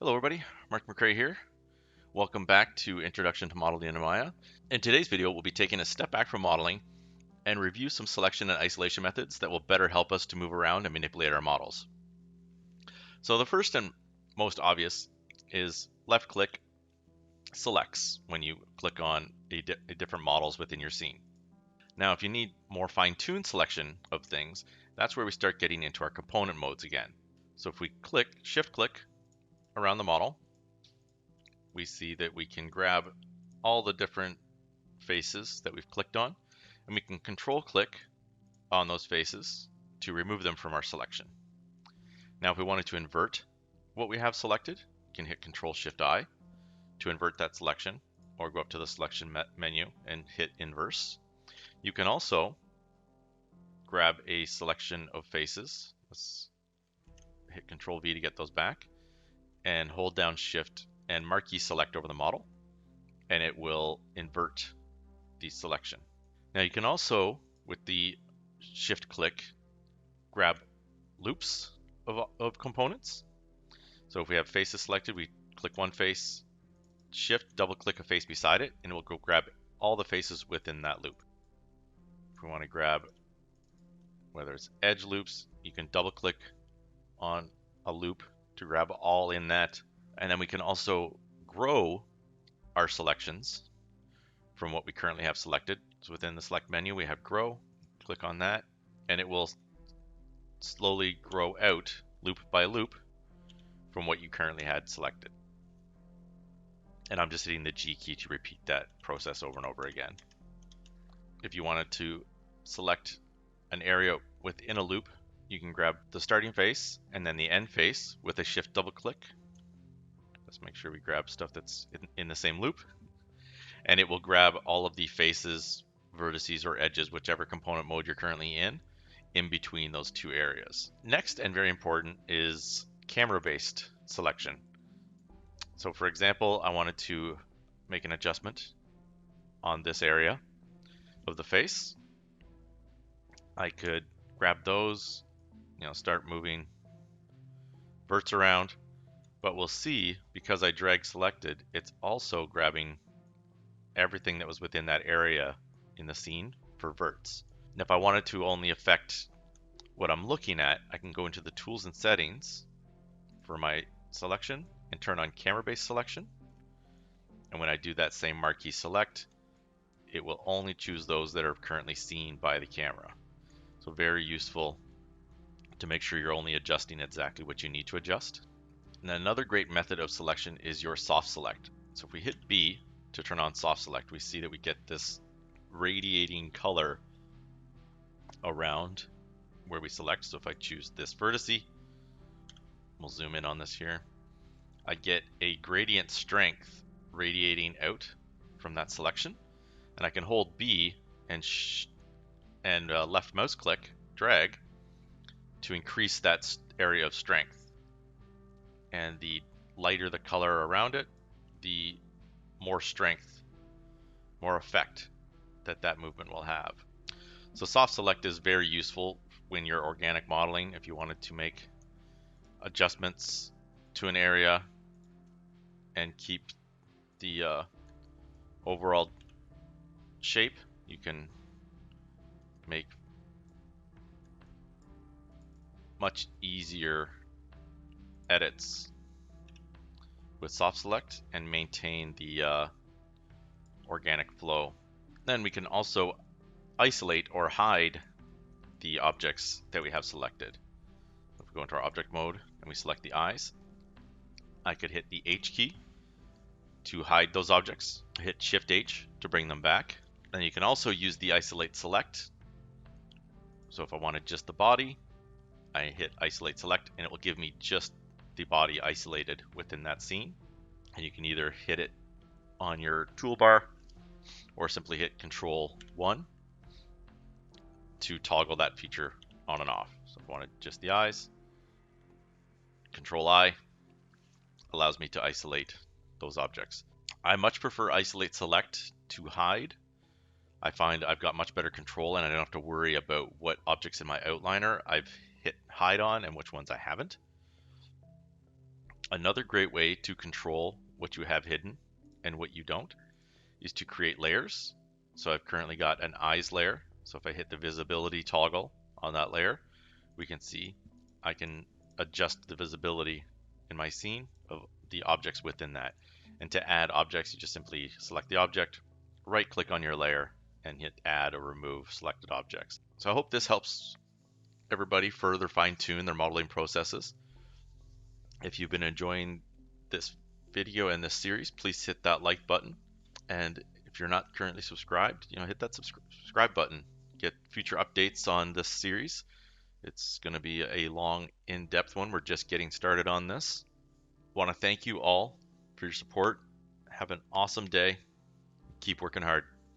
Hello everybody, Mark McCrae here. Welcome back to Introduction to Modeling in Maya. In today's video, we'll be taking a step back from modeling and review some selection and isolation methods that will better help us to move around and manipulate our models. So the first and most obvious is left click selects when you click on a different models within your scene. Now, if you need more fine-tuned selection of things, that's where we start getting into our component modes again. So if we shift click around the model, we see that we can grab all the different faces that we've clicked on, and we can control click on those faces to remove them from our selection. Now, if we wanted to invert what we have selected, we can hit Control Shift I to invert that selection, or go up to the selection menu and hit inverse. You can also grab a selection of faces. Let's hit Control V to get those back, and hold down Shift and marquee select over the model, and it will invert the selection. Now you can also, with the shift click, grab loops of components. So if we have faces selected, we click one face, shift, double click a face beside it, and it will go grab all the faces within that loop. If we want to grab, whether it's edge loops, you can double click on a loop to grab all in that. And then we can also grow our selections from what we currently have selected. So within the select menu, we have grow, click on that, and it will slowly grow out loop by loop from what you currently had selected. And I'm just hitting the G key to repeat that process over and over again. If you wanted to select an area within a loop, you can grab the starting face and then the end face with a shift double click. Let's make sure we grab stuff that's in the same loop. And it will grab all of the faces, vertices, or edges, whichever component mode you're currently in between those two areas. Next, and very important, is camera-based selection. So for example, I wanted to make an adjustment on this area of the face. I could grab those, start moving verts around, but we'll see, because I drag selected, it's also grabbing everything that was within that area in the scene for verts. And if I wanted to only affect what I'm looking at, I can go into the tools and settings for my selection and turn on camera-based selection. And when I do that same marquee select, it will only choose those that are currently seen by the camera. So very useful to make sure you're only adjusting exactly what you need to adjust. And another great method of selection is your soft select. So if we hit B to turn on soft select, we see that we get this radiating color around where we select. So if I choose this vertice, we'll zoom in on this here, I get a gradient strength radiating out from that selection, and I can hold B and left mouse click, drag, to increase that area of strength. And the lighter the color around it, the more strength, more effect that movement will have. So soft select is very useful when you're organic modeling. If you wanted to make adjustments to an area and keep the overall shape, you can make much easier edits with soft select and maintain the organic flow. Then we can also isolate or hide the objects that we have selected. If we go into our object mode and we select the eyes, I could hit the H key to hide those objects, hit Shift H to bring them back. Then you can also use the isolate select. So if I wanted just the body, I hit isolate select and it will give me just the body isolated within that scene. And you can either hit it on your toolbar or simply hit Control 1 to toggle that feature on and off. So if I wanted just the eyes, Control I allows me to isolate those objects. I much prefer isolate select to hide. I find I've got much better control and I don't have to worry about what objects in my outliner I've hit hide on and which ones I haven't. Another great way to control what you have hidden and what you don't is to create layers. So I've currently got an eyes layer. So if I hit the visibility toggle on that layer, we can see I can adjust the visibility in my scene of the objects within that. And to add objects, you just simply select the object, right click on your layer, and hit add or remove selected objects. So I hope this helps everybody further fine tune their modeling processes. If you've been enjoying this video and this series, please hit that like button. And if you're not currently subscribed, hit that subscribe button. Get future updates on this series. It's going to be a long, in-depth one. We're just getting started on this. Want to thank you all for your support. Have an awesome day. Keep working hard.